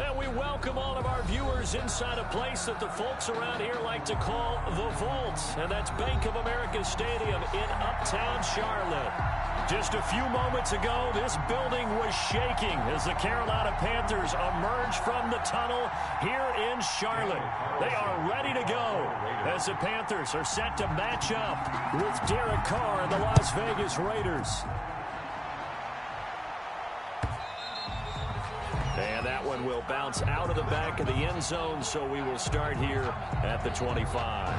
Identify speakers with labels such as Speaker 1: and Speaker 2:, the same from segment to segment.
Speaker 1: And we welcome all of our viewers inside a place that the folks around here like to call the Vault. And that's Bank of America Stadium in Uptown Charlotte. Just a few moments ago, this building was shaking as the Carolina Panthers emerged from the tunnel here in Charlotte. They are ready to go as the Panthers are set to match up with Derek Carr and the Las Vegas Raiders. And that one will bounce out of the back of the end zone, so we will start here at the 25.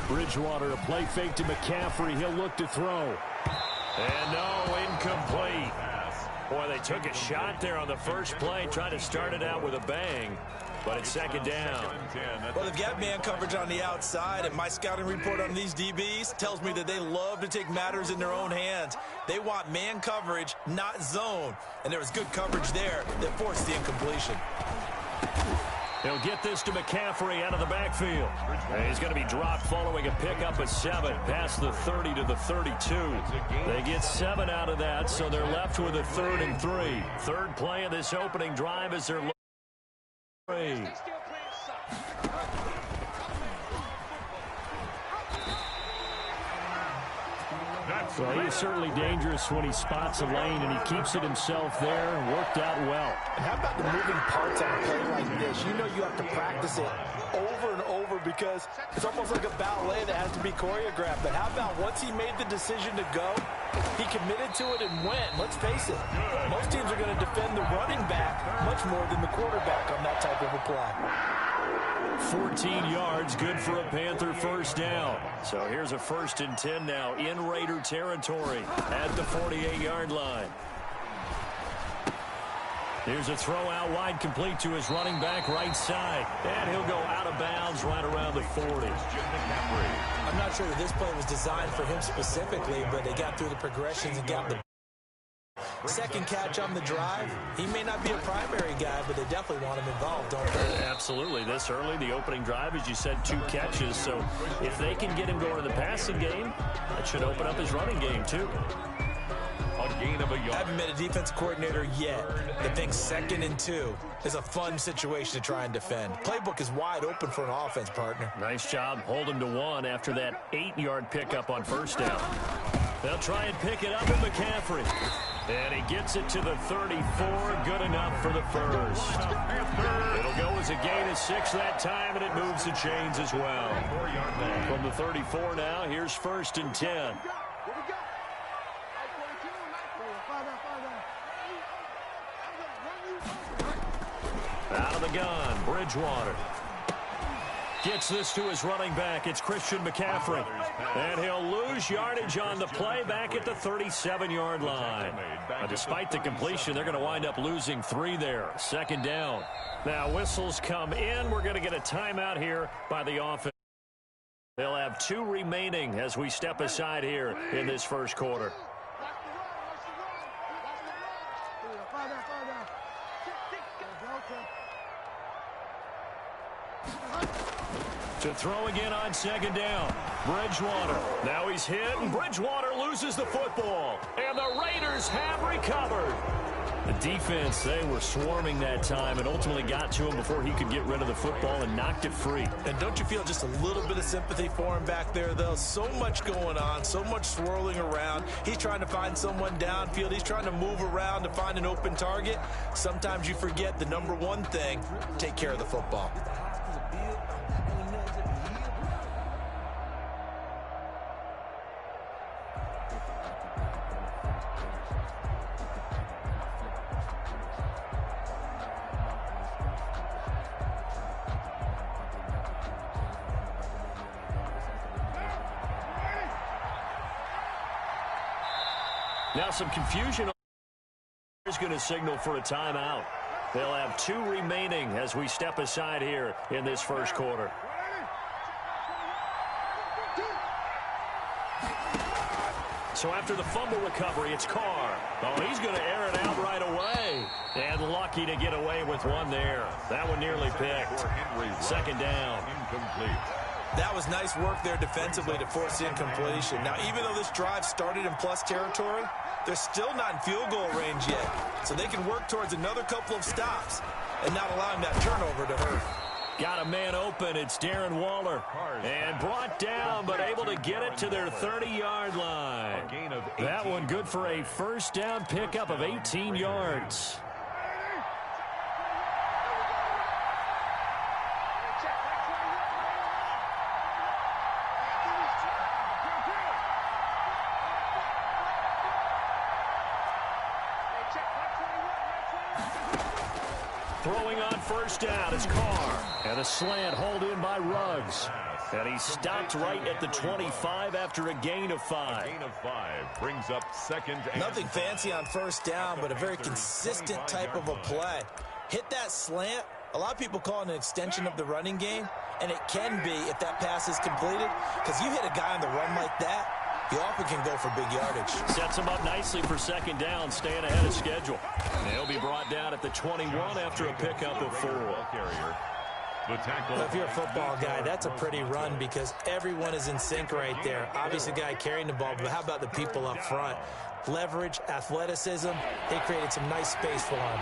Speaker 1: Bridgewater, a play fake to McCaffrey. He'll look to throw. And no, incomplete. Boy, they took a shot there on the first play, trying to start it out with a bang. But it's second down.
Speaker 2: Well, they've got man coverage on the outside, and my scouting report on these DBs tells me that they love to take matters in their own hands. They want man coverage, not zone. And there was good coverage there that forced the incompletion.
Speaker 1: He'll get this to McCaffrey out of the backfield. And he's going to be dropped following a pickup of 7 past the 30 to the 32. They get 7 out of that, so they're left with a 3rd and 3. Third play of this opening drive as they're looking. Well, he's certainly dangerous when he spots a lane, and he keeps it himself there. Worked out well.
Speaker 3: And how about the moving parts on a play like this? You know you have to practice it over and over because it's almost like a ballet that has to be choreographed. But how about once he made the decision to go, he committed to it and went. Let's face it, most teams are going to defend the running back much more than the quarterback on that type of a play.
Speaker 1: 14 yards, good for a Panther first down. So here's a 1st and 10 now in Raider territory at the 48-yard line. Here's a throw out wide, complete to his running back right side. And he'll go out of bounds right around the 40.
Speaker 2: I'm not sure that this play was designed for him specifically, but they got through the progressions and got the second catch on the drive. He may not be a primary guy, but they definitely want him involved, don't they?
Speaker 1: Absolutely. This early, the opening drive, as you said, 2 catches. So if they can get him going in the passing game, that should open up his running game, too.
Speaker 2: A gain of a yard. I haven't been a defense coordinator yet that thinks 2nd and 2 is a fun situation to try and defend. Playbook is wide open for an offense, partner.
Speaker 1: Nice job. Hold him to 1 after that 8-yard pickup on first down. They'll try and pick it up with McCaffrey. And he gets it to the 34. Good enough for the first. It'll go as a gain of 6 that time, and it moves the chains as well. From the 34 now, here's 1st and 10. Out of the gun, Bridgewater. Gets this to his running back. It's Christian McCaffrey. And he'll lose yardage on the play back at the 37-yard line. Despite the completion, they're going to wind up losing 3 there. Second down. Now whistles come in. We're going to get a timeout here by the offense. They'll have 2 remaining as we step aside here in this first quarter. To throw again on second down. Bridgewater. Now he's hit, and Bridgewater loses the football. And the Raiders have recovered. The defense, they were swarming that time and ultimately got to him before he could get rid of the football and knocked it free.
Speaker 2: And don't you feel just a little bit of sympathy for him back there, though? So much going on, so much swirling around. He's trying to find someone downfield. He's trying to move around to find an open target. Sometimes you forget the number one thing, take care of the football.
Speaker 1: Now some confusion is going to signal for a timeout. They'll have 2 remaining as we step aside here in this first quarter. So after the fumble recovery, it's Carr. Oh, he's going to air it out right away. And lucky to get away with one there. That one nearly picked. Second down.
Speaker 4: Incomplete.
Speaker 2: That was nice work there defensively to force the incompletion. Now, even though this drive started in plus territory, they're still not in field goal range yet. So they can work towards another couple of stops and not allowing that turnover to hurt.
Speaker 1: Got a man open. It's Darren Waller. And brought down, but able to get it to their 30-yard line. That one good for a first down pickup of 18 yards. Throwing on first down is Carr. And a slant hold in by Ruggs. And he stopped right at the 25 after a gain of 5.
Speaker 4: A gain of 5 brings up second.
Speaker 2: Nothing fancy on first down, but a very consistent type of a play. Hit that slant. A lot of people call it an extension of the running game, and it can be if that pass is completed, because you hit a guy on the run like that, he often can go for big yardage.
Speaker 1: Sets him up nicely for second down, staying ahead of schedule. He'll be brought down at the 21 after a pickup of 4.
Speaker 2: Well, if you're a football guy, that's a pretty run because everyone is in sync right there. Obviously, the guy carrying the ball, but how about the people up front? Leverage, athleticism, they created some nice space for him.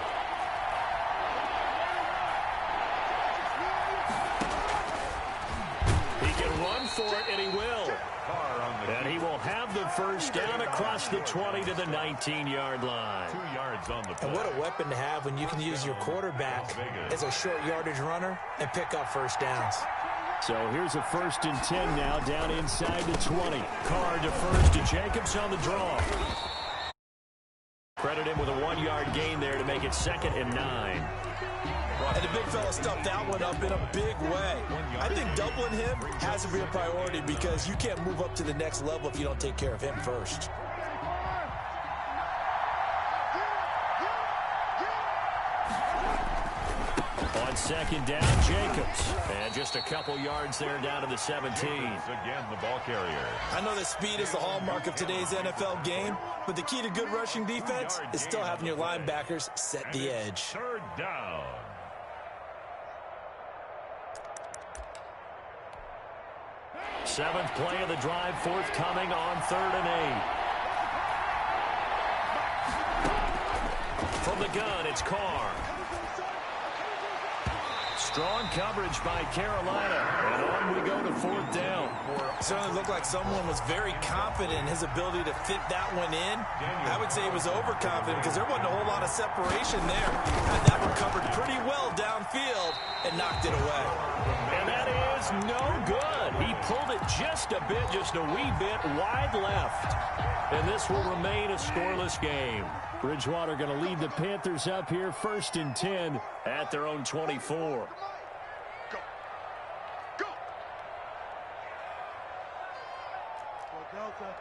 Speaker 1: He can run for it, and he will. And he will have the first down across the 20 to the 19-yard line.
Speaker 4: 2 yards on the play.
Speaker 2: And what a weapon to have when you can use your quarterback as a short yardage runner and pick up first downs.
Speaker 1: So here's a 1st and 10 now down inside the 20. Carr defers to Jacobs on the draw. Credit him with a 1-yard gain there to make it 2nd and 9.
Speaker 2: And the big fella stuffed that one up in a big way. I think doubling him has to be a priority because you can't move up to the next level if you don't take care of him first.
Speaker 1: On second down, Jacobs. And just a couple yards there down to the 17.
Speaker 4: Again, the ball carrier.
Speaker 2: I know that speed is the hallmark of today's NFL game, but the key to good rushing defense is still having your linebackers set the edge.
Speaker 4: 3rd down.
Speaker 1: Seventh play of the drive, forthcoming on 3rd and 8. From the gun, it's Carr. Strong coverage by Carolina. And on we go to 4th down.
Speaker 2: Certainly looked like someone was very confident in his ability to fit that one in. I would say he was overconfident because there wasn't a whole lot of separation there. Had that recovered pretty well downfield and knocked it away.
Speaker 1: And that is no good. He pulled it just a bit, just a wee bit wide left. And this will remain a scoreless game. Bridgewater going to lead the Panthers up here 1st and 10 at their own 24.
Speaker 5: Delta.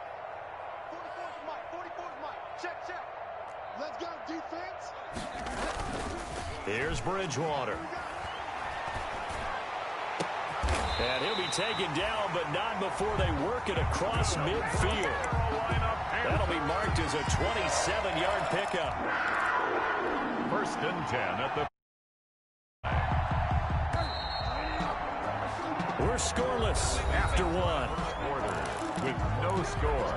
Speaker 5: 44's Mike. 44's Mike. Check. Let's go, defense.
Speaker 1: Here's Bridgewater. And he'll be taken down, but not before they work it across midfield. That'll be marked as a 27-yard pickup.
Speaker 4: 1st and 10 at the...
Speaker 1: We're scoreless after 1.
Speaker 4: With no score.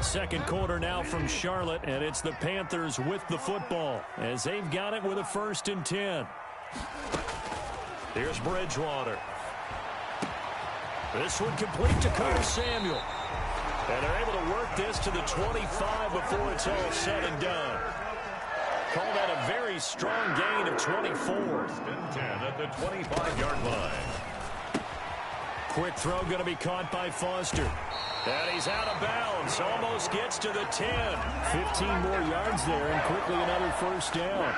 Speaker 1: Second quarter now from Charlotte, and it's the Panthers with the football as they've got it with a 1st and 10. Here's Bridgewater. This one complete to Curtis Samuel. And they're able to work this to the 25 before it's all said and done. Call that a very strong gain of 24.
Speaker 4: 1st and 10 at the 25-yard line.
Speaker 1: Quick throw going to be caught by Foster. And he's out of bounds. Almost gets to the 10. 15 more yards there and quickly another 1st down.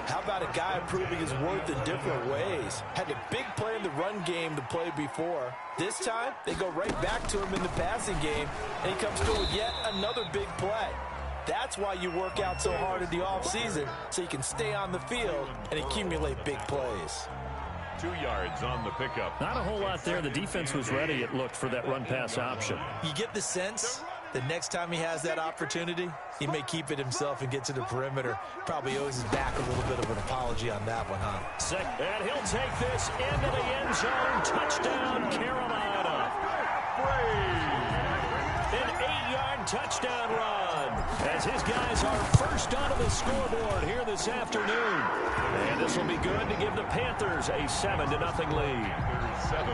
Speaker 2: How about a guy proving his worth in different ways? Had a big play in the run game to play before. This time, they go right back to him in the passing game, and he comes through with yet another big play. That's why you work out so hard in the offseason, so you can stay on the field and accumulate big plays.
Speaker 4: 2 yards on the pickup.
Speaker 1: Not a whole lot there. The defense was ready, it looked, for that run-pass option.
Speaker 2: You get the sense the next time he has that opportunity, he may keep it himself and get to the perimeter. Probably owes his back a little bit of an apology on that one, huh?
Speaker 1: And he'll take this into the end zone. Touchdown, Carolina. An 8-yard touchdown run as his guys are first onto the scoreboard here this afternoon. And this will be good to give the Panthers a 7-0 lead.
Speaker 4: Panthers 7,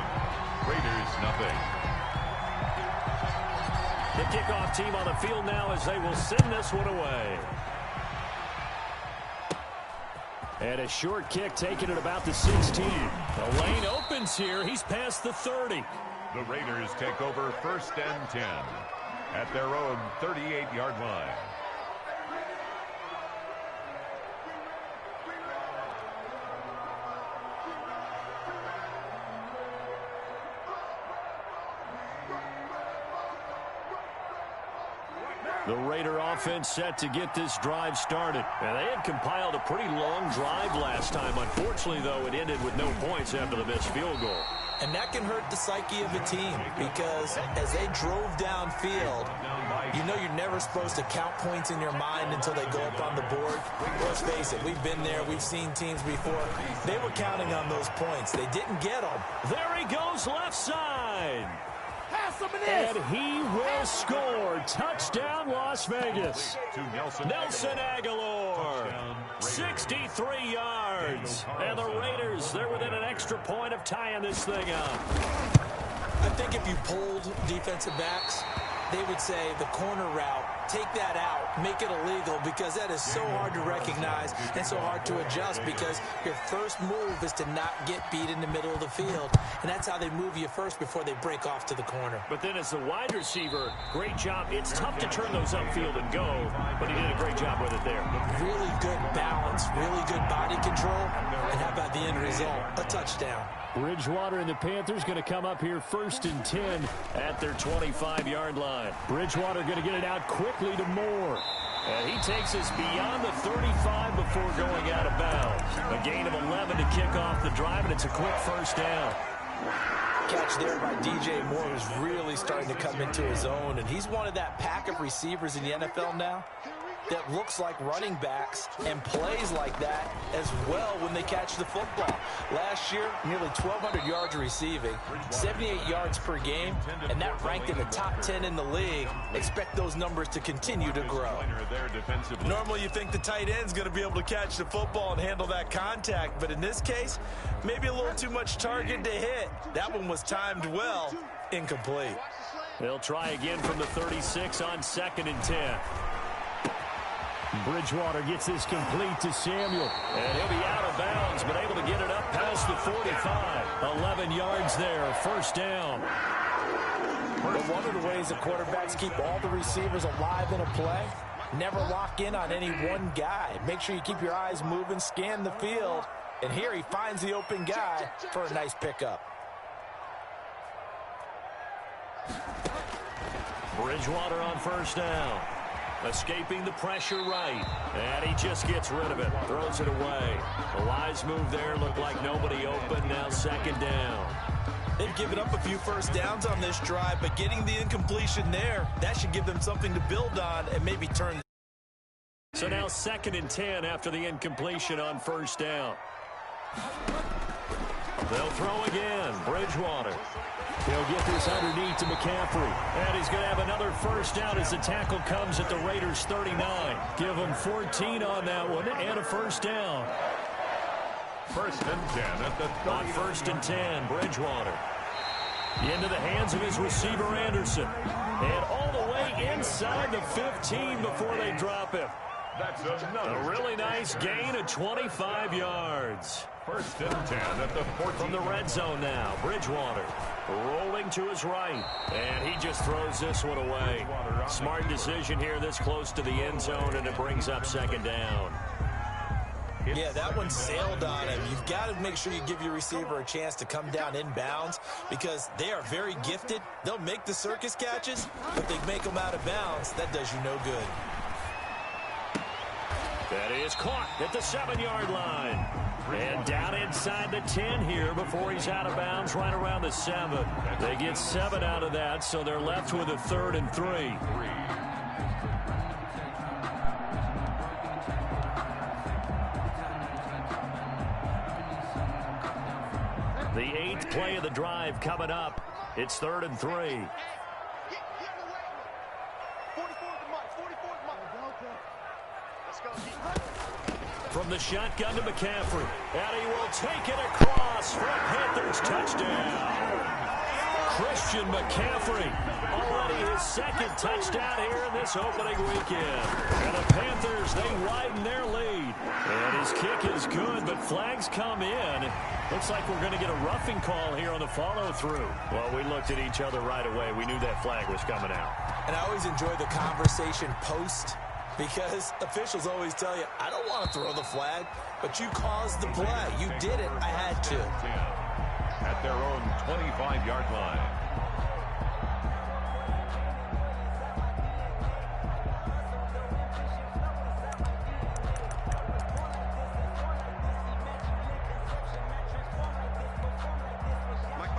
Speaker 4: Raiders nothing.
Speaker 1: The kickoff team on the field now as they will send this one away. And a short kick taken at about the 16. The lane opens here. He's past the 30.
Speaker 4: The Raiders take over 1st and 10 at their own 38-yard line.
Speaker 1: The Raider offense set to get this drive started. And they had compiled a pretty long drive last time. Unfortunately, though, it ended with no points after the missed field goal.
Speaker 2: And that can hurt the psyche of a team because as they drove downfield, you know you're never supposed to count points in your mind until they go up on the board. Let's face it, we've been there. We've seen teams before. They were counting on those points. They didn't get them.
Speaker 1: There he goes left side. And he will score. Touchdown, Las Vegas. Nelson Aguilar. 63 yards. And the Raiders, they're within an extra point of tying this thing up.
Speaker 2: I think if you polled defensive backs, they would say the corner route, take that out, make it illegal, because that is so hard to recognize and so hard to adjust because your first move is to not get beat in the middle of the field. And that's how they move you first before they break off to the corner.
Speaker 1: But then as the wide receiver, great job. It's tough to turn those upfield and go, but he did a great job with it there.
Speaker 2: Really good balance, really good body control. And how about the end result? A touchdown.
Speaker 1: Bridgewater and the Panthers going to come up here 1st and 10 at their 25-yard line. Bridgewater going to get it out quickly to Moore. And he takes us beyond the 35 before going out of bounds. A gain of 11 to kick off the drive, and it's a quick first down.
Speaker 3: Catch there by DJ Moore, who's really starting to come into his own, and he's one of that pack of receivers in the NFL now that looks like running backs and plays like that as well when they catch the football. Last year, nearly 1,200 yards receiving, 78 yards per game, and that ranked in the top 10 in the league. Expect those numbers to continue to grow.
Speaker 2: Normally you think the tight end's going to be able to catch the football and handle that contact, but in this case, maybe a little too much target to hit. That one was timed well, incomplete.
Speaker 1: They'll try again from the 36 on 2nd and 10. Bridgewater gets this complete to Samuel. And he'll be out of bounds, but able to get it up past the 45. 11 yards there, first down.
Speaker 3: But one of the ways the quarterbacks keep all the receivers alive in a play, never lock in on any one guy. Make sure you keep your eyes moving, scan the field. And here he finds the open guy for a nice pickup.
Speaker 1: Bridgewater on first down. Escaping the pressure right. And he just gets rid of it. Throws it away. A wise move there. Looked like nobody open. Now 2nd down.
Speaker 2: They've given up a few first downs on this drive, but getting the incompletion there, that should give them something to build on and maybe turn.
Speaker 1: So now 2nd and 10 after the incompletion on first down. They'll throw again. Bridgewater. He'll get this underneath to McCaffrey. And he's going to have another first down as the tackle comes at the Raiders' 39. Give him 14 on that one and a first down.
Speaker 4: 1st and 10 at the 30.
Speaker 1: On 1st and 10, Bridgewater. Into the hands of his receiver, Anderson. And all the way inside the 15 before they drop him.
Speaker 4: That's another.
Speaker 1: A really nice gain of 25 yards.
Speaker 4: 1st and 10 at the 14.
Speaker 1: From the red zone now, Bridgewater rolling to his right. And he just throws this one away. Smart decision here this close to the end zone, and it brings up 2nd down.
Speaker 3: Yeah, that one sailed on him. You've got to make sure you give your receiver a chance to come down inbounds because they are very gifted. They'll make the circus catches, but they make them out of bounds. That does you no good.
Speaker 1: That is caught at the 7-yard line. And down inside the 10 here before he's out of bounds right around the 7. They get 7 out of that, so they're left with a 3rd and 3. The 8th play of the drive coming up. It's 3rd and 3. From the shotgun to McCaffrey. And he will take it across for a Panthers touchdown. Christian McCaffrey, already his 2nd touchdown here in this opening weekend. And the Panthers, they widen their lead. And his kick is good, but flags come in. Looks like we're going to get a roughing call here on the follow-through. Well, we looked at each other right away. We knew that flag was coming out.
Speaker 3: And I always enjoy the conversation post, because officials always tell you, I don't want to throw the flag, but you caused the play. You did it. I had to.
Speaker 4: At their own 25-yard line.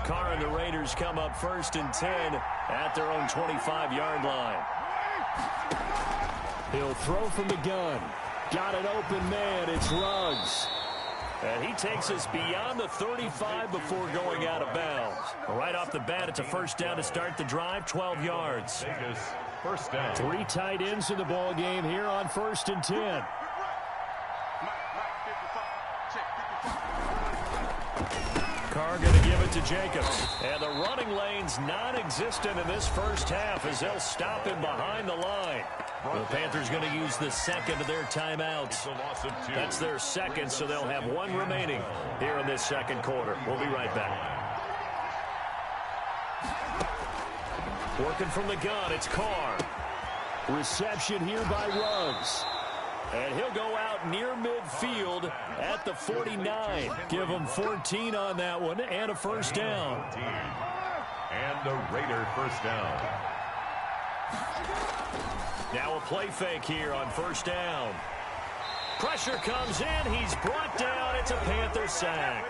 Speaker 1: Carr and the Raiders come up 1st and 10 at their own 25-yard line. He'll throw from the gun. Got an open man. It's Ruggs. And he takes us beyond the 35 before going out of bounds. Right off the bat, it's a 1st down to start the drive, 12 yards.
Speaker 4: Vegas, 1st down.
Speaker 1: 3 tight ends in the ball game here on 1st and 10. Carr going to give it to Jacobs. And the running lane's non-existent in this first half as they'll stop him behind the line. The Panthers going to use the 2nd of their timeouts. That's their 2nd, so they'll have 1 remaining here in this 2nd quarter. We'll be right back. Working from the gun, it's Carr. Reception here by Ruggs. And he'll go out near midfield at the 49. Give him 14 on that one and a 1st down.
Speaker 4: And the Raider 1st down.
Speaker 1: Now a play fake here on 1st down. Pressure comes in. He's brought down. It's a Panther sack.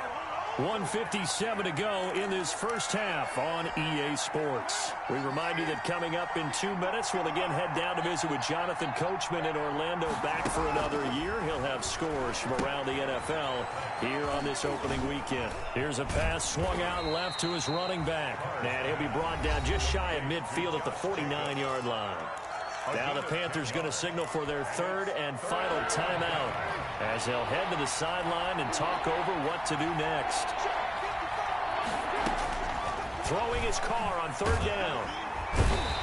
Speaker 1: 1:57 to go in this first half on EA Sports. We remind you that coming up in 2 minutes, we'll again head down to visit with Jonathan Coachman in Orlando, back for another year. He'll have scores from around the NFL here on this opening weekend. Here's a pass swung out left to his running back. And he'll be brought down just shy of midfield at the 49-yard line. Now the Panthers going to signal for their 3rd and final timeout as they'll head to the sideline and talk over what to do next. Throwing his Carr on 3rd down.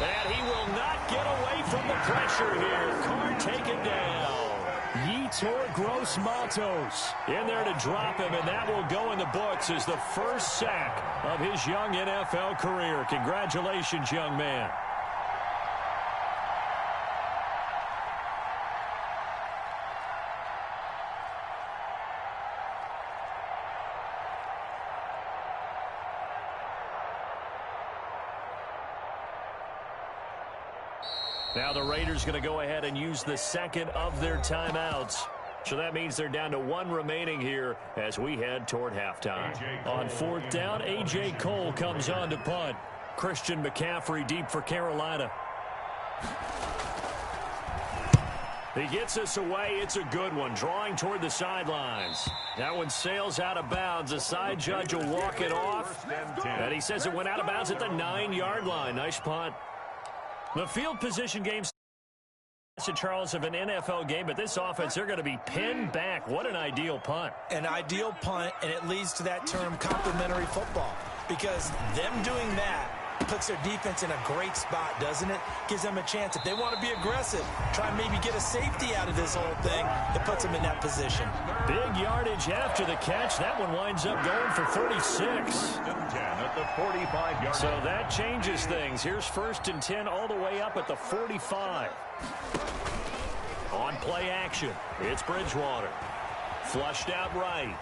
Speaker 1: And he will not get away from the pressure here. Carr taken down. Yetur Gross-Matos in there to drop him, and that will go in the books as the first sack of his young NFL career. Congratulations, young man. Now the Raiders going to go ahead and use the 2nd of their timeouts. So that means they're down to 1 remaining here as we head toward halftime. On 4th down, A.J. Cole comes on to punt. Christian McCaffrey deep for Carolina. He gets us away. It's a good one, drawing toward the sidelines. That one sails out of bounds. The side judge will walk it off. And he says it went out of bounds at the 9-yard line. Nice punt. The field position game, Charles, of an NFL game, but this offense, they're going to be pinned back. What an ideal punt.
Speaker 3: An ideal punt, and it leads to that term complementary football, because them doing that puts their defense in a great spot, doesn't it? Gives them a chance. If they want to be aggressive, try and maybe get a safety out of this whole thing, it puts them in that position.
Speaker 1: Big yardage after the catch. That one winds up going for 36.
Speaker 4: At the 45-yard.
Speaker 1: So that changes things. Here's 1st and 10 all the way up at the 45. On play action, it's Bridgewater. Flushed out right.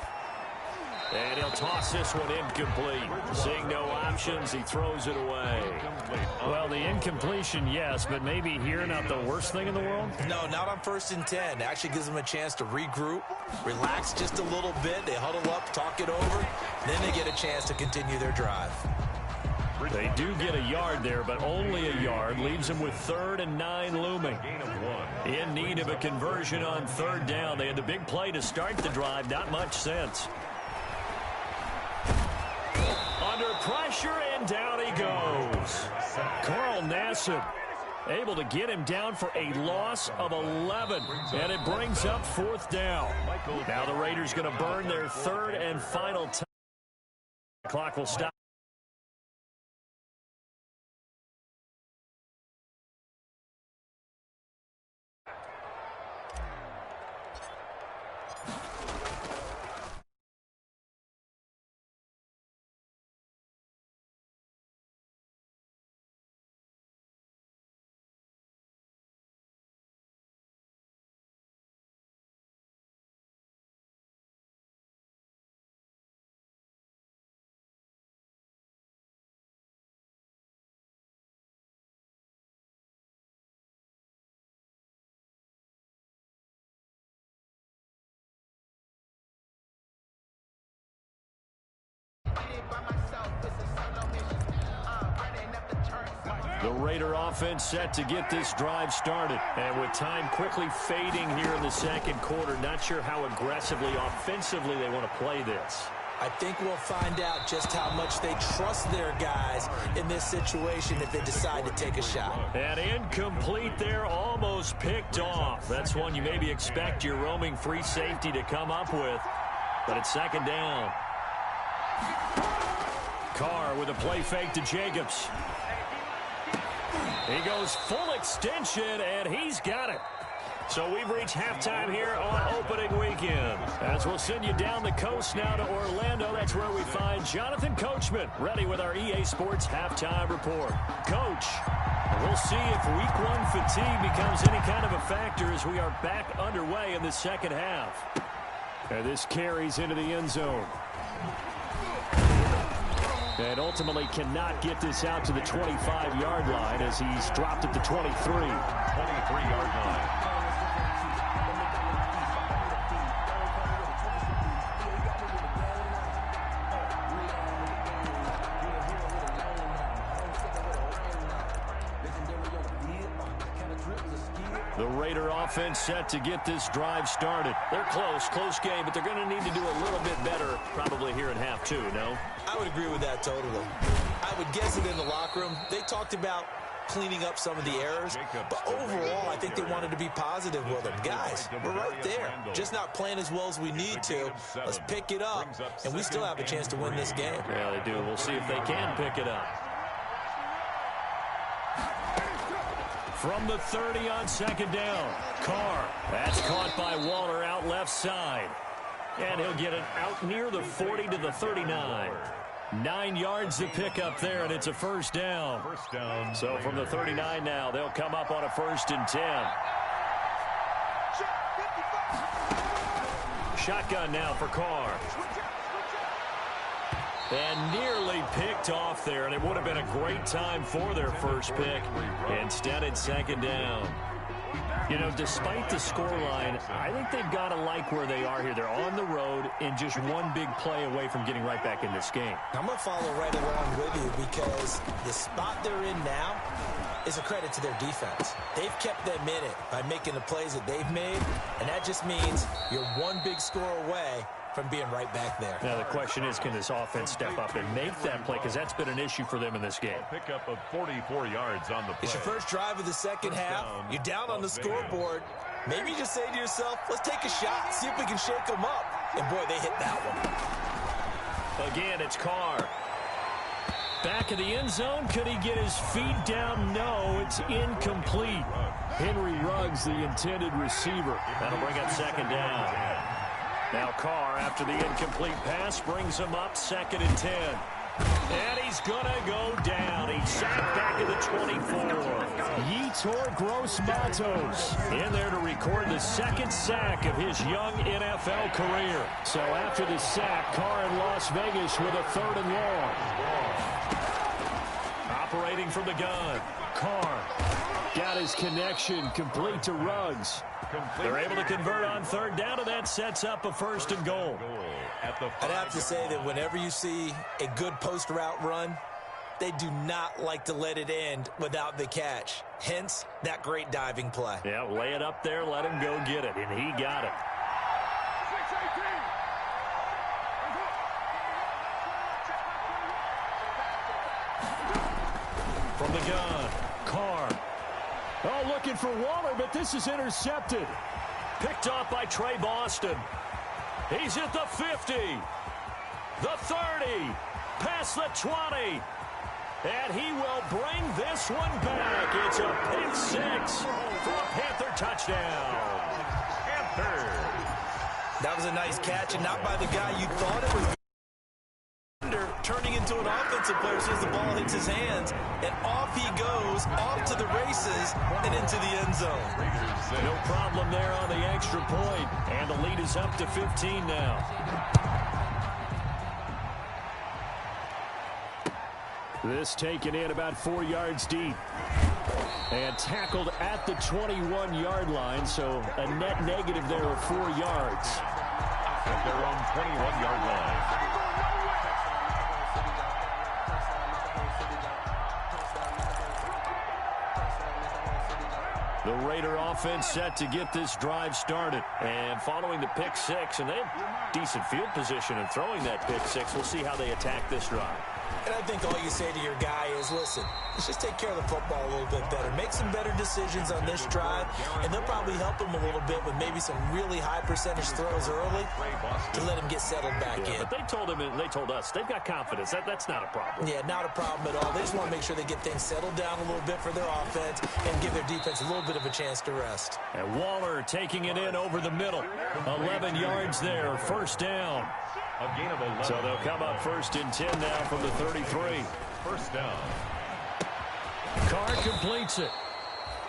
Speaker 1: And he'll toss this one incomplete. Seeing no options, he throws it away.
Speaker 6: Well, the incompletion, yes, but maybe here not the worst thing in the world?
Speaker 2: No, not on 1st and 10. It actually gives them a chance to regroup, relax just a little bit. They huddle up, talk it over. Then they get a chance to continue their drive.
Speaker 1: They do get a yard there, but only a yard. Leaves them with 3rd and 9 looming. In need of a conversion on 3rd down. They had the big play to start the drive. Not much sense. Under pressure, and down he goes. Carl Nassib able to get him down for a loss of 11. And it brings up 4th down. Now the Raiders going to burn their 3rd and final time. The clock will stop. The Raider offense set to get this drive started. And with time quickly fading here in the 2nd quarter, not sure how aggressively, offensively they want to play this.
Speaker 2: I think we'll find out just how much they trust their guys in this situation if they decide to take a shot.
Speaker 1: And incomplete there, almost picked off. That's one you maybe expect your roaming free safety to come up with. But it's 2nd down. Carr with a play fake to Jacobs. He goes full extension, and he's got it. So we've reached halftime here on opening weekend. As we'll send you down the coast now to Orlando, that's where we find Jonathan Coachman ready with our EA Sports halftime report. Coach, we'll see if week 1 fatigue becomes any kind of a factor as we are back underway in the 2nd half. And this carries into the end zone. And ultimately cannot get this out to the 25-yard line as he's dropped at the 23.
Speaker 4: 23-yard line.
Speaker 1: The Raider offense set to get this drive started. They're close game, but they're going to need to do a little bit better probably here in half 2, no?
Speaker 2: I would agree with that totally. I would guess it in the locker room. They talked about cleaning up some of the errors, but overall, I think they wanted to be positive with them. Guys, we're right there. Just not playing as well as we need to. Let's pick it up, and we still have a chance to win this game.
Speaker 1: Yeah, they do. We'll see if they can pick it up. From the 30 on 2nd down, Carr. That's caught by Waller out left side. And he'll get it out near the 40 to the 39. 9 yards to pick up there, and it's a 1st down. So from the 39 now, they'll come up on a 1st and 10. Shotgun now for Carr. And nearly picked off there, and it would have been a great time for their first pick. Instead, it's 2nd down. You know, despite the scoreline, I think they've got to like where they are here. They're on the road and just one big play away from getting right back in this game.
Speaker 2: I'm going to follow right along with you because the spot they're in now is a credit to their defense. They've kept them in it by making the plays that they've made, and that just means you're one big score away from being right back there.
Speaker 1: Now, the question is, can this offense step up and make that play? Because that's been an issue for them in this game.
Speaker 4: Pickup of 44 yards on the play.
Speaker 2: It's your first drive of the 2nd half. You're down on the scoreboard. Maybe you just say to yourself, let's take a shot, see if we can shake them up. And, boy, they hit that one.
Speaker 1: Again, it's Carr. Back of the end zone. Could he get his feet down? No, it's incomplete. Henry Ruggs, the intended receiver. That'll bring up 2nd down. Now Carr, after the incomplete pass, brings him up 2nd and 10. And he's going to go down. He's sacked back at the 24.
Speaker 6: Yetur Gross-Matos in there to record the second sack of his young NFL career. So after the sack, Carr in Las Vegas with a 3rd and long. Operating from the gun, Carr got his connection complete to Ruggs.
Speaker 1: They're able to convert on 3rd down, and that sets up a 1st and goal.
Speaker 2: I'd have to say that whenever you see a good post route run, they do not like to let it end without the catch. Hence, that great diving play.
Speaker 1: Yeah, lay it up there, let him go get it, and he got it. From the gun, Carr.
Speaker 6: Oh, looking for Waller, but this is intercepted.
Speaker 1: Picked off by Trey Boston. He's at the 50, the 30, past the 20. And he will bring this one back. It's a pick 6 for a Panther touchdown. Panther.
Speaker 2: That was a nice catch, and not by the guy you thought it was. Turning into an offensive player as soon as the ball hits his hands, and off he goes, off to the races, and into the end zone.
Speaker 1: No problem there on the extra point, and the lead is up to 15 now.
Speaker 6: This taken in about 4 yards deep. And tackled at the 21-yard line, so a net negative there of 4 yards.
Speaker 4: At their own 21-yard line.
Speaker 1: The Raider offense set to get this drive started. And following the pick 6, and they have decent field position in throwing that pick 6. We'll see how they attack this drive.
Speaker 2: And I think all you say to your guy is, listen, let's just take care of the football a little bit better. Make some better decisions on this drive, and they'll probably help him a little bit with maybe some really high percentage throws early to let him get settled back in.
Speaker 1: But they told him, and they told us, they've got confidence. That's not a problem.
Speaker 2: Yeah, not a problem at all. They just want to make sure they get things settled down a little bit for their offense and give their defense a little bit of a chance to rest.
Speaker 1: And Waller taking it in over the middle. 11 yards there, 1st down.
Speaker 4: A gain of 11.
Speaker 1: So they'll come up 1st and 10 now from the 33.
Speaker 4: 1st down.
Speaker 1: Carr completes it.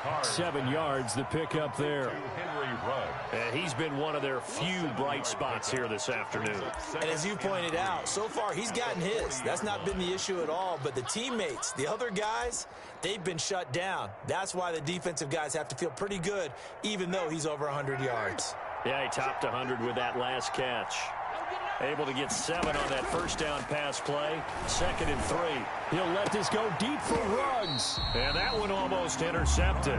Speaker 4: Carr.
Speaker 6: 7 yards, the pickup there.
Speaker 4: Henry Ruggs.
Speaker 1: He's been one of their few bright spots here this afternoon.
Speaker 2: And as you pointed out, so far he's gotten his. That's not been the issue at all. But the teammates, the other guys, they've been shut down. That's why the defensive guys have to feel pretty good, even though he's over 100 yards.
Speaker 1: Yeah, he topped 100 with that last catch. Able to get 7 on that 1st down pass play. 2nd and 3.
Speaker 6: He'll let this go deep for Ruggs.
Speaker 1: And that one almost intercepted.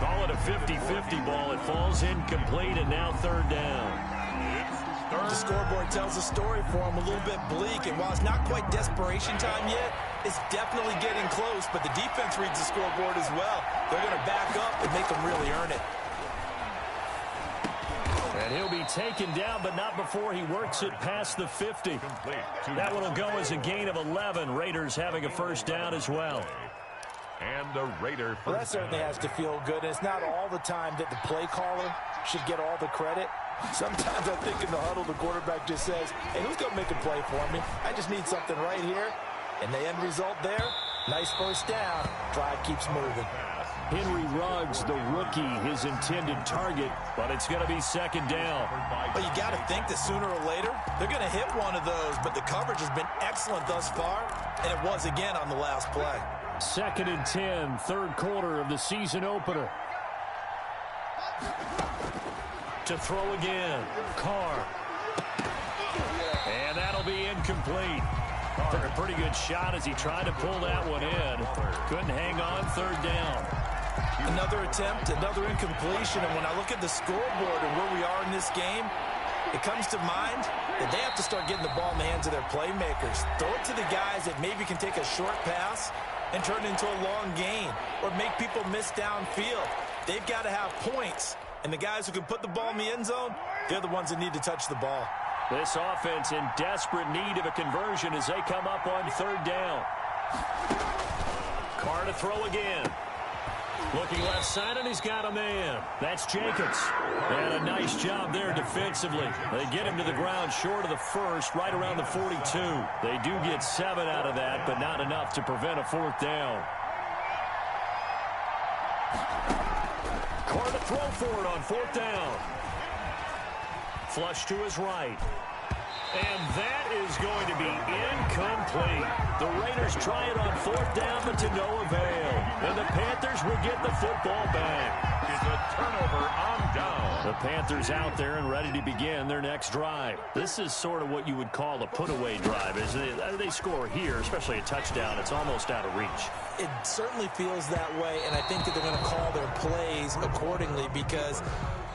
Speaker 1: Call it a 50-50 ball. It falls incomplete, and now 3rd down.
Speaker 2: The scoreboard tells a story for him, a little bit bleak, and while it's not quite desperation time yet, it's definitely getting close, but the defense reads the scoreboard as well. They're going to back up and make them really earn it.
Speaker 1: And he'll be taken down, but not before he works it past the 50. That one will go as a gain of 11. Raiders having a 1st down as well.
Speaker 4: And the Raider.
Speaker 3: Well, that certainly has to feel good. And it's not all the time that the play caller should get all the credit. Sometimes I think in the huddle, the quarterback just says, hey, who's going to make a play for me? I just need something right here. And the end result there, nice 1st down. Drive keeps moving.
Speaker 6: Henry Ruggs, the rookie, his intended target,
Speaker 1: but it's going to be 2nd down.
Speaker 2: But you got to think that sooner or later, they're going to hit one of those, but the coverage has been excellent thus far, and it was again on the last play.
Speaker 6: 2nd and 10, 3rd quarter of the season opener.
Speaker 1: To throw again, Carr. And that'll be incomplete. Took a pretty good shot as he tried to pull that one in. Couldn't hang on, 3rd down.
Speaker 2: Another attempt, another incompletion, and when I look at the scoreboard and where we are in this game, it comes to mind that they have to start getting the ball in the hands of their playmakers. Throw it to the guys that maybe can take a short pass and turn it into a long gain or make people miss downfield. They've got to have points, and the guys who can put the ball in the end zone, they're the ones that need to touch the ball.
Speaker 1: This offense in desperate need of a conversion as they come up on 3rd down. Carr to throw again. Looking left side, and he's got a man. That's Jacobs. And a nice job there defensively. They get him to the ground short of the first, right around the 42. They do get 7 out of that, but not enough to prevent a 4th down. Carr to throw for it on 4th down. Flush to his right. And that is going to be incomplete. The Raiders try it on 4th down, but to no avail. And the Panthers will get the football back.
Speaker 4: It's a turnover on down.
Speaker 1: The Panthers out there and ready to begin their next drive. This is sort of what you would call a put-away drive. As they score here, especially a touchdown, it's almost out of reach.
Speaker 3: It certainly feels that way, and I think that they're going to call their plays accordingly because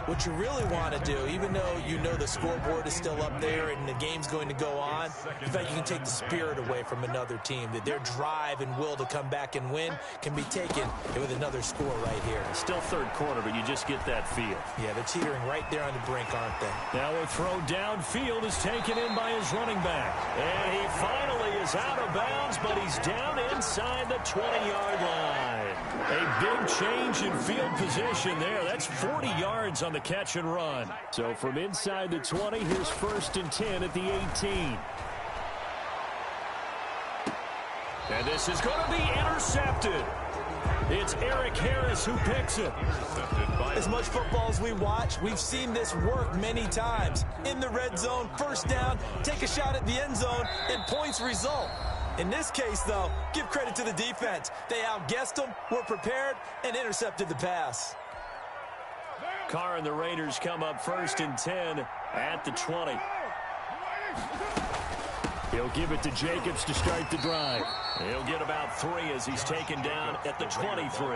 Speaker 3: what you really want to do, even though you know the scoreboard is still up there and the game's going to go on, in fact, you can take the spirit away from another team. That their drive and will to come back and win can be taken with another score right here.
Speaker 1: Still 3rd quarter, but you just get that feel.
Speaker 3: Yeah, they're teetering right there on the brink, aren't they?
Speaker 1: Now a throw downfield is taken in by his running back. And he finally is out of bounds, but he's down inside the 20-yard line. A big change in field position there. That's 40 yards on the catch and run. So from inside the 20, here's 1st and 10 at the 18. And this is going to be intercepted. It's Eric Harris who picks it.
Speaker 3: As much football as we watch, we've seen this work many times. In the red zone, 1st down, take a shot at the end zone, and points result. In this case, though, give credit to the defense. They outguessed them, were prepared, and intercepted the pass.
Speaker 1: Carr and the Raiders come up 1st and 10 at the 20. He'll give it to Jacobs to start the drive. He'll get about 3 as he's taken down at the 23.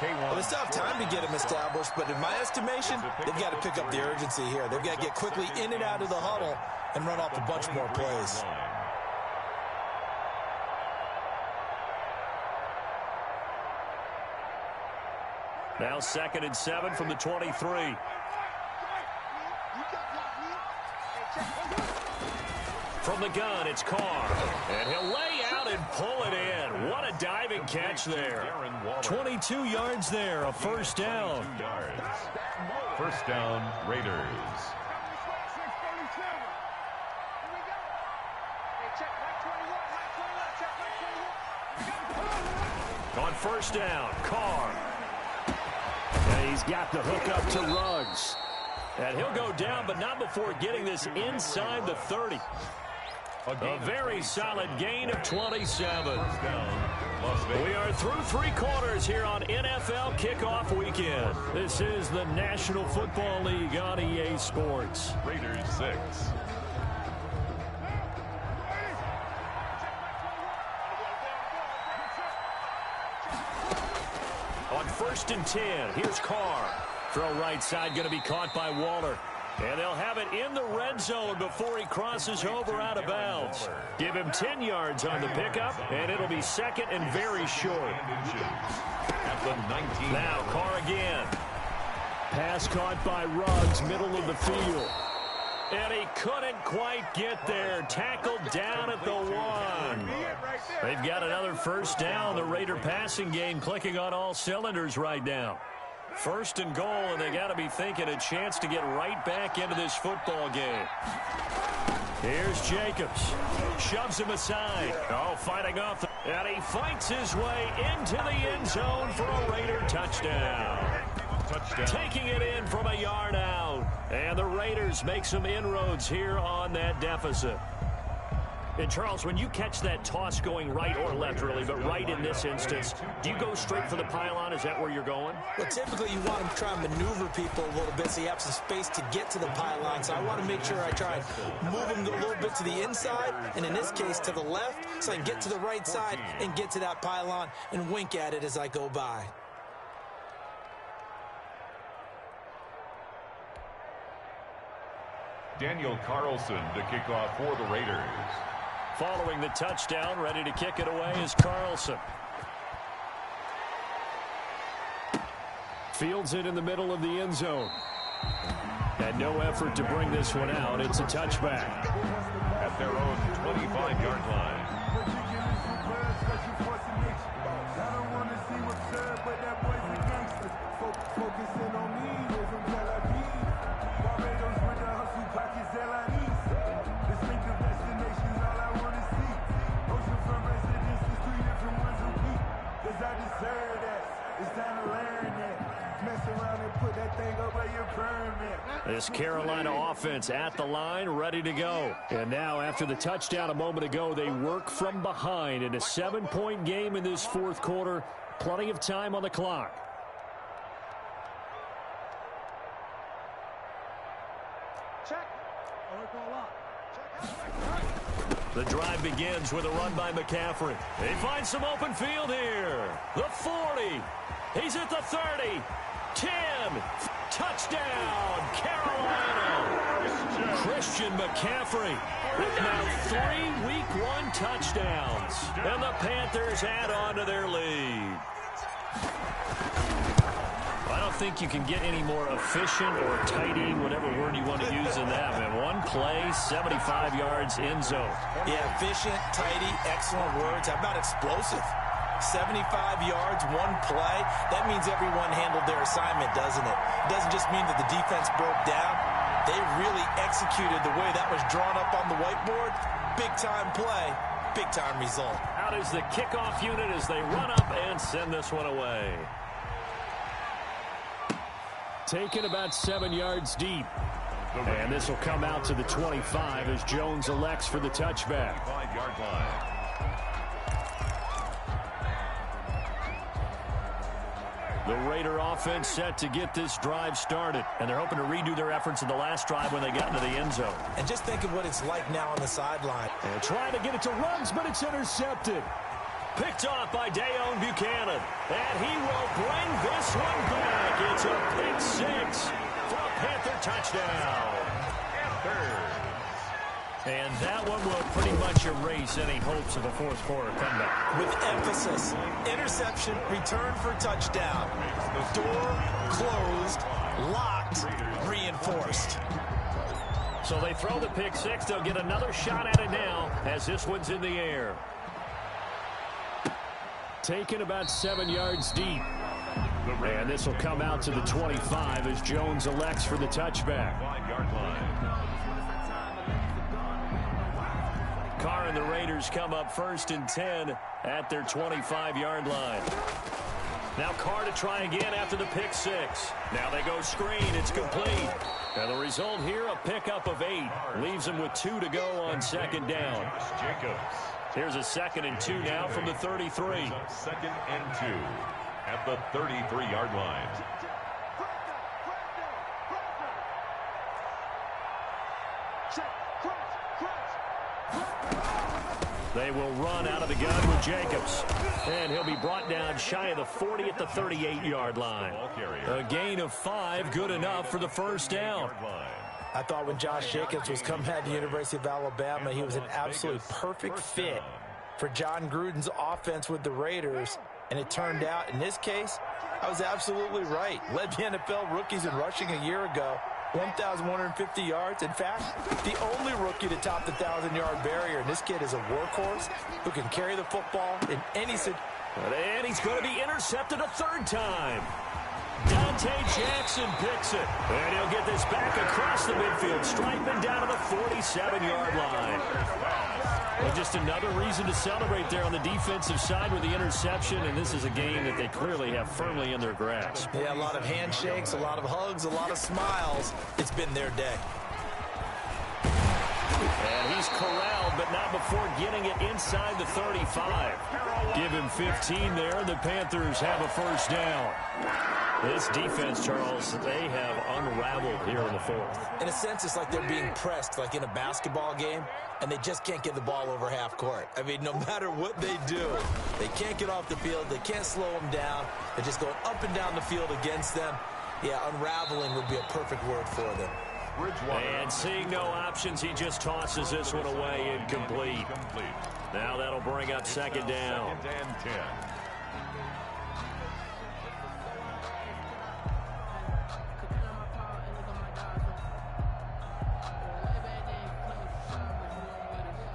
Speaker 3: Well, they still have time to get him established, but in my estimation, they've got to pick up the urgency here. They've got to get quickly in and out of the huddle and run off a bunch more plays.
Speaker 1: Now 2nd and 7 from the 23. From the gun, it's Carr. And he'll lay out and pull it in. What a diving catch there. 22 yards there, a 1st down.
Speaker 4: 1st down, Raiders.
Speaker 1: On 1st down, Carr. And he's got the hook up to Ruggs. And he'll go down, but not before getting this inside the 30. A very solid gain of 27. We are through 3 quarters here on NFL Kickoff Weekend. This is the National Football League on EA Sports.
Speaker 4: Raiders 6.
Speaker 1: On 1st and 10, here's Carr. Throw right side going to be caught by Waller. And they'll have it in the red zone before he crosses over out of bounds. Give him 10 yards on the pickup, and it'll be 2nd and very short.
Speaker 4: At the 19.
Speaker 1: Now Carr again. Pass caught by Ruggs, middle of the field. And he couldn't quite get there. Tackled down at the 1. They've got another 1st down. The Raider passing game clicking on all cylinders right now. 1st and goal, and they got to be thinking a chance to get right back into this football game. Here's Jacobs. Shoves him aside. Oh, fighting off. And he fights his way into the end zone for a Raider touchdown. Taking it in from a yard out. And the Raiders make some inroads here on that deficit. And, Charles, when you catch that toss going right or left, really, but right in this instance, do you go straight for the pylon? Is that where you're going?
Speaker 3: Well, typically you want to try and maneuver people a little bit so you have some space to get to the pylon. So I want to make sure I try and move them a little bit to the inside, and in this case to the left, so I can get to the right side and get to that pylon and wink at it as I go by.
Speaker 4: Daniel Carlson to kick off for the Raiders.
Speaker 1: Following the touchdown, ready to kick it away is Carlson. Fields it in the middle of the end zone. And no effort to bring this one out. It's a touchback.
Speaker 4: At their own 25-yard line.
Speaker 6: This Carolina offense at the line, ready to go. And now, after the touchdown a moment ago, they work from behind in a 7-point game in this fourth quarter. Plenty of time on the clock. The drive begins with a run by McCaffrey. They find some open field here. The 40. He's at the 30. 10. Touchdown, Carolina. Christian McCaffrey with now 3 Week 1 touchdowns. And the Panthers add on to their lead. I don't think you can get any more efficient or tidy, whatever word you want to use in that. Man, one play, 75 yards in zone.
Speaker 2: Yeah, efficient, tidy, excellent words. How about explosive? 75 yards, one play. That means everyone handled their assignment, doesn't it? It doesn't just mean that the defense broke down. They really executed the way that was drawn up on the whiteboard. Big-time play, big-time result.
Speaker 6: Out is the kickoff unit as they run up and send this one away. Taken about 7 yards deep. And this will come out to the 25 as Jones elects for the touchback.
Speaker 4: 5-yard line.
Speaker 6: The Raider offense set to get this drive started. And they're hoping to redo their efforts in the last drive when they got into the end zone.
Speaker 2: And just think of what it's like now on the sideline.
Speaker 6: And trying to get it to runs, but it's intercepted. Picked off by Dayon Buchanan. And he will bring this one back. It's a pick six for a Panther touchdown. And that one will pretty much erase any hopes of a fourth quarter comeback.
Speaker 2: With emphasis, interception, return for touchdown. Door closed, locked, reinforced.
Speaker 6: So they throw the pick six. They'll get another shot at it now as this one's in the air. Taken about 7 yards deep. And this will come out to the 25 as Jones elects for the touchback.
Speaker 4: 5-yard line.
Speaker 6: Carr and the Raiders come up 1st and 10 at their 25-yard line. Now Carr to try again after the pick six. Now they go screen. It's complete. And the result here, a pickup of 8. Leaves them with 2 to go on second down.
Speaker 4: Jacobs.
Speaker 6: Here's a 2nd and 2 now from the 33.
Speaker 4: 2nd and 2 at the 33-yard line.
Speaker 6: They will run out of the gun with Jacobs. And he'll be brought down shy of the 40 at the 38-yard line. A gain of 5, good enough for the first down.
Speaker 3: I thought when Josh Jacobs was coming out of the University of Alabama, he was an absolutely perfect fit for John Gruden's offense with the Raiders. And it turned out, in this case, I was absolutely right. Led the NFL rookies in rushing a year ago. 1,150 yards. In fact, the only rookie to top the 1,000-yard barrier. And this kid is a workhorse who can carry the football in any situation.
Speaker 6: And he's going to be intercepted a 3rd time. Dante Jackson picks it. And he'll get this back across the midfield stripe and down to the 47-yard line. Well, just another reason to celebrate there on the defensive side with the interception, and this is a game that they clearly have firmly in their grasp.
Speaker 2: Yeah, a lot of handshakes, a lot of hugs, a lot of smiles. It's been their day.
Speaker 6: And he's corralled, but not before getting it inside the 35. Give him 15 there, and the Panthers have a first down. This defense, Charles, they have unraveled here in the 4th.
Speaker 2: In a sense, it's like they're being pressed, like in a basketball game, and they just can't get the ball over half court. I mean, no matter what they do, they can't get off the field. They can't slow them down. They're just going up and down the field against them. Yeah, unraveling would be a perfect word for them.
Speaker 6: And seeing no options, he just tosses this one away incomplete. Now that'll bring up 2nd down.
Speaker 4: 2nd and 10.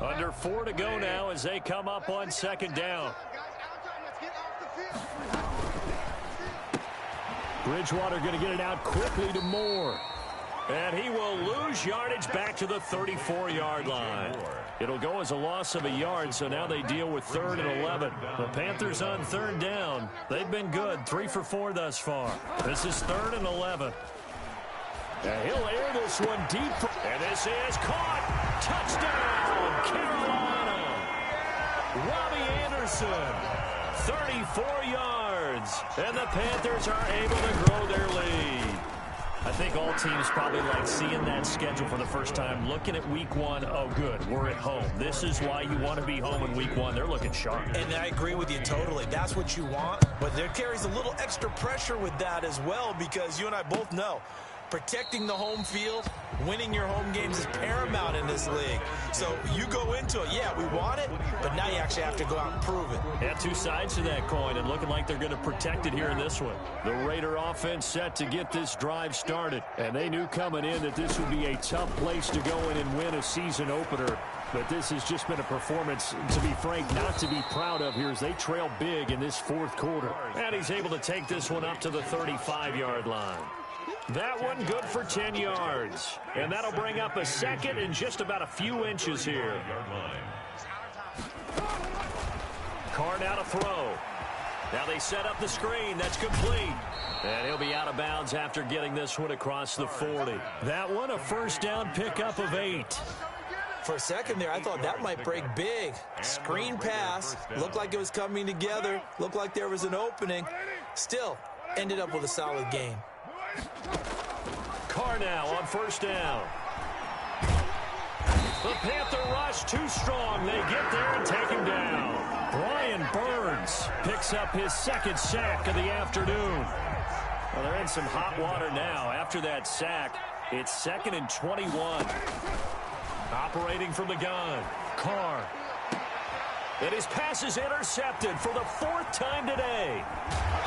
Speaker 6: Under 4 to go now as they come up on 2nd down. Bridgewater going to get it out quickly to Moore.
Speaker 1: And he will lose yardage back to the 34-yard line. It'll go as a loss of a yard, so now they deal with 3rd and 11. The Panthers on 3rd down. They've been good, 3 for 4 thus far. This is 3rd and 11.
Speaker 6: And he'll air this one deep.
Speaker 1: And this is caught. Touchdown, Carolina. Robbie Anderson, 34 yards. And the Panthers are able to grow their lead. I think all teams probably like seeing that schedule for the first time, looking at week 1. Oh, good, we're at home. This is why you want to be home in week 1. They're looking sharp.
Speaker 2: And I agree with you totally. That's what you want. But there carries a little extra pressure with that as well, because you and I both know protecting the home field, winning your home games is paramount in this league. So you go into it, yeah, we want it, but now you actually have to go out and prove it.
Speaker 1: Yeah, 2 sides to that coin, and looking like they're going to protect it here in this one.
Speaker 6: The Raider offense set to get this drive started, and they knew coming in that this would be a tough place to go in and win a season opener. But this has just been a performance, to be frank, not to be proud of here as they trail big in this 4th quarter.
Speaker 1: And he's able to take this one up to the 35-yard line. That one good for 10 yards. And that'll bring up a 2nd and just about a few inches here. Carr now to throw. Now they set up the screen. That's complete. And he'll be out of bounds after getting this one across the 40. That one a 1st down pickup of 8.
Speaker 2: For a second there, I thought that might break big. Screen pass. Looked like it was coming together. Looked like there was an opening. Still, ended up with a solid game.
Speaker 1: Carr now on 1st down. The Panther rush too strong. They get there and take him down. Brian Burns picks up his 2nd sack of the afternoon. Well, they're in some hot water now. After that sack, it's 2nd and 21. Operating from the gun, Carr. And his pass is intercepted for the 4th time today.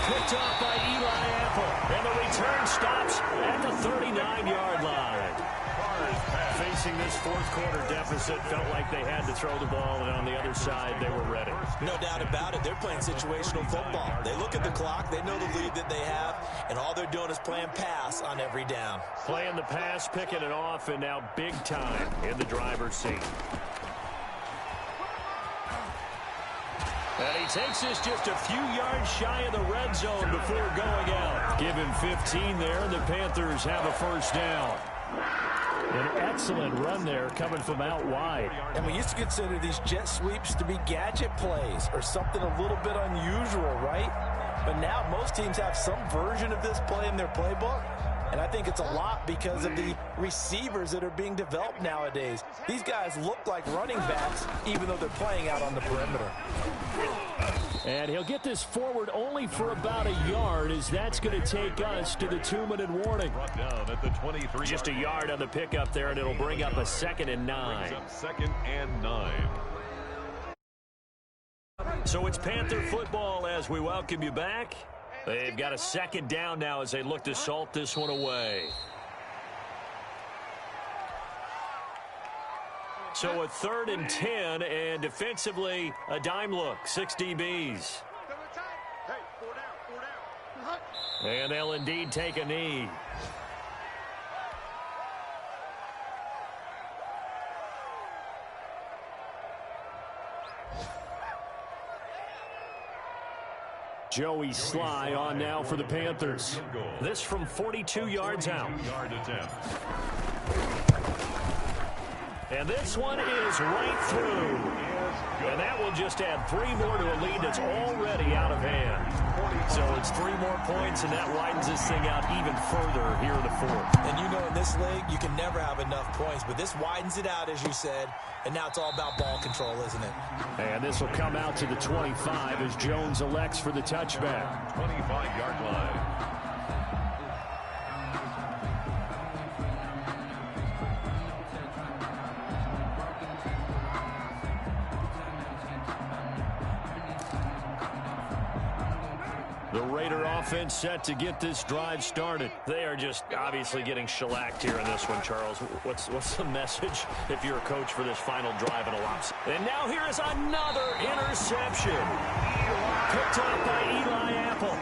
Speaker 1: Picked off by Eli Apple. And the return stops at the 39-yard line. Facing this 4th quarter deficit, felt like they had to throw the ball, and on the other side, they were ready.
Speaker 2: No doubt about it. They're playing situational football. They look at the clock. They know the lead that they have, and all they're doing is playing pass on every down.
Speaker 1: Playing the pass, picking it off, and now big time in the driver's seat. And he takes this just a few yards shy of the red zone before going out. Give him 15 there, and the Panthers have a 1st down.
Speaker 6: An excellent run there coming from out wide.
Speaker 3: And we used to consider these jet sweeps to be gadget plays or something a little bit unusual, right? But now most teams have some version of this play in their playbook. And I think it's a lot because of the receivers that are being developed nowadays. These guys look like running backs, even though they're playing out on the perimeter.
Speaker 6: And he'll get this forward only for about a yard, as that's going to take us to the 2-minute warning.
Speaker 1: Just a yard on the pickup there, and it'll bring up a 2nd and 9.
Speaker 4: 2nd and 9.
Speaker 1: So it's Panther football as we welcome you back. They've got a 2nd down now as they look to salt this one away. So a 3rd and 10, and defensively, a dime look, 6 DBs. And they'll indeed take a knee.
Speaker 6: Joey Sly on now for the Panthers.
Speaker 1: This from 42 yards out. And this one is right through. And that will just add 3 more to a lead that's already out of hand. So it's 3 more points, and that widens this thing out even further here in the 4th.
Speaker 2: And you know in this league, you can never have enough points. But this widens it out, as you said. And now it's all about ball control, isn't it?
Speaker 6: And this will come out to the 25 as Jones elects for the touchback.
Speaker 4: 25-yard line.
Speaker 1: The Raider offense set to get this drive started. They are just obviously getting shellacked here in this one, Charles. What's the message if you're a coach for this final drive in a loss? And now here is another interception. Picked up by Eli Apple.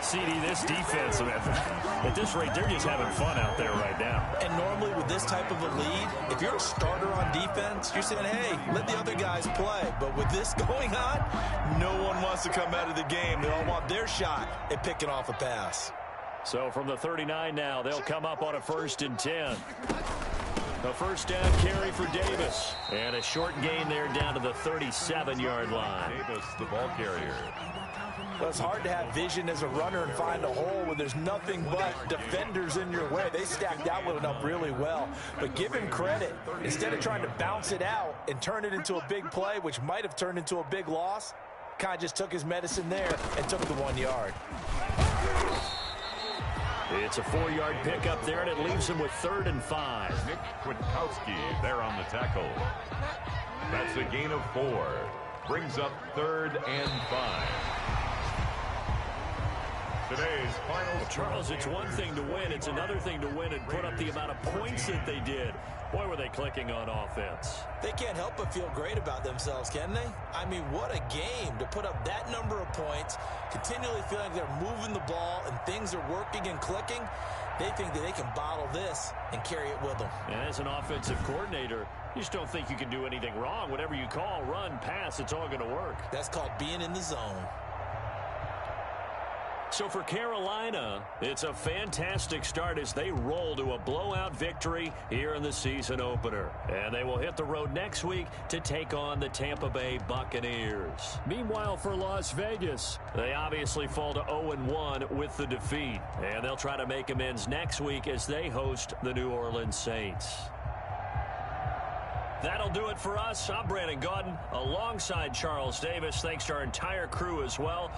Speaker 1: CD, this defense, at this rate, they're just having fun out there right now.
Speaker 2: And normally with this type of a lead, if you're a starter on defense, you're saying, hey, let the other guys play. But with this going on, no one wants to come out of the game. They all want their shot at picking off a pass.
Speaker 1: So from the 39 now, they'll come up on a 1st and 10. A first down carry for Davis. And a short gain there down to the 37-yard line.
Speaker 4: Davis, the ball carrier.
Speaker 3: Well, it's hard to have vision as a runner and find a hole when there's nothing but defenders in your way. They stacked that one up really well. But give him credit. Instead of trying to bounce it out and turn it into a big play, which might have turned into a big loss, kind of just took his medicine there and took the 1 yard.
Speaker 1: It's a 4-yard pickup there, and it leaves him with 3rd and 5.
Speaker 4: Nick Kwiatkowski there on the tackle. That's a gain of 4. Brings up 3rd and 5. Today's final.
Speaker 1: Charles, it's one thing to win. It's another thing to win and put up the amount of points that they did. Boy, were they clicking on offense.
Speaker 2: They can't help but feel great about themselves, can they? I mean, what a game to put up that number of points, continually feeling like they're moving the ball and things are working and clicking. They think that they can bottle this and carry it with them.
Speaker 1: And as an offensive coordinator, you just don't think you can do anything wrong. Whatever you call, run, pass, it's all going to work.
Speaker 2: That's called being in the zone.
Speaker 1: So for Carolina, it's a fantastic start as they roll to a blowout victory here in the season opener. And they will hit the road next week to take on the Tampa Bay Buccaneers. Meanwhile, for Las Vegas, they obviously fall to 0-1 with the defeat. And they'll try to make amends next week as they host the New Orleans Saints. That'll do it for us. I'm Brandon Gaudin alongside Charles Davis. Thanks to our entire crew as well.